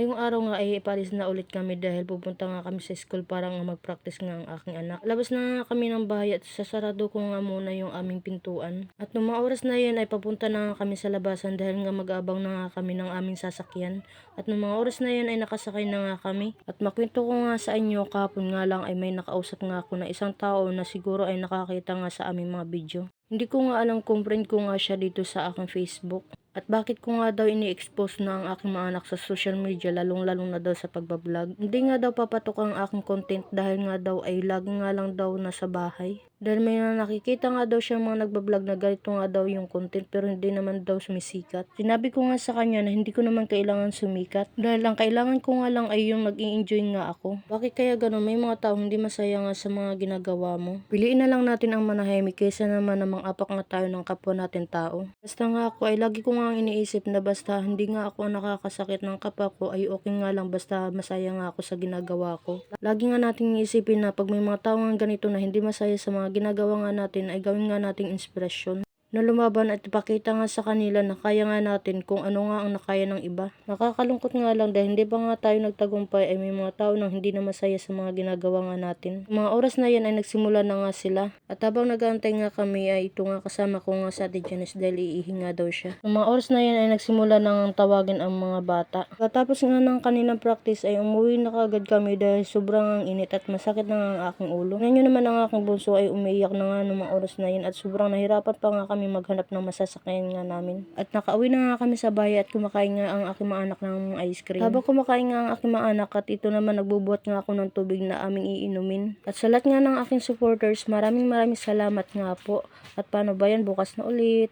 Ngayong araw nga ay paalis na ulit kami dahil pupunta nga kami sa school para nga mag-practice nga ang aking anak. Labas na nga kami ng bahay at sasarado ko nga muna yung aming pintuan. At nung mga oras na yun ay papunta na nga kami sa labasan dahil nga mag-aabang na nga kami ng aming sasakyan. At nung mga oras na yun ay nakasakay na nga kami. At makwento ko nga sa inyo, kahapon nga lang ay may nakausap nga ako na isang tao na siguro ay nakakita nga sa aming mga video. Hindi ko nga alam kung friend ko nga siya dito sa aking Facebook. At bakit ko nga daw ini-expose na ang aking mga anak sa social media, lalong-lalong na daw sa pagbablog. Hindi nga daw papatok ang aking content dahil nga daw ay lagi nga lang daw nasa bahay. Dahil may nakikita nga daw siyang mga nagbablog na ganito nga daw yung content pero hindi naman daw sumisikat. Sinabi ko nga sa kanya na hindi ko naman kailangan sumikat dahil ang kailangan ko nga lang ay yung nag-i-enjoy nga ako. Bakit kaya ganun? May mga tao hindi masaya nga sa mga ginagawa mo. Piliin na lang natin ang manahimik kaysa naman namang apak nga tayo ng kapwa natin tao. Basta nga ako ay lagi ko nga iniisip na basta hindi nga ako nakakasakit ng kapwa ko ay okay nga lang basta masaya nga ako sa ginagawa ko. Lagi nga nating iisipin na pag may mga tao nga ganito na hindi masaya sa mga ginagawa nga natin ay gawin nga nating inspirasyon na lumaban at ipakita nga sa kanila na kaya nga natin kung ano nga ang nakaya ng iba. Nakakalungkot nga lang dahil hindi pa nga tayo nagtagumpay ay may mga tao nang hindi na masaya sa mga ginagawa nga natin. Mga oras na yan ay nagsimula na nga sila at habang nag-aantay nga kami ay ito nga kasama ko nga sa Ate Janice dahil iihi nga daw siya. Mga oras na yan ay nagsimula na nga tawagin ang mga bata. Pagkatapos nga ng kaninang practice ay umuwi na kagad kami dahil sobrang ang init at masakit na nga ang aking ulo. Ngayon naman ang aking bunso ay umiiyak na nga ng mga oras na yan at sobrang nahirapan pa nga kami maghanap ng masasakyan nga namin. At nakauwi na nga kami sa bahay at kumakain nga ang aking mga anak ng ice cream. Habang kumakain nga ang aking mga anak at ito naman nagbubuhat nga ako ng tubig na aming iinumin. At sa lahat nga ng aking supporters, maraming salamat nga po. At paano ba yan? Bukas na ulit.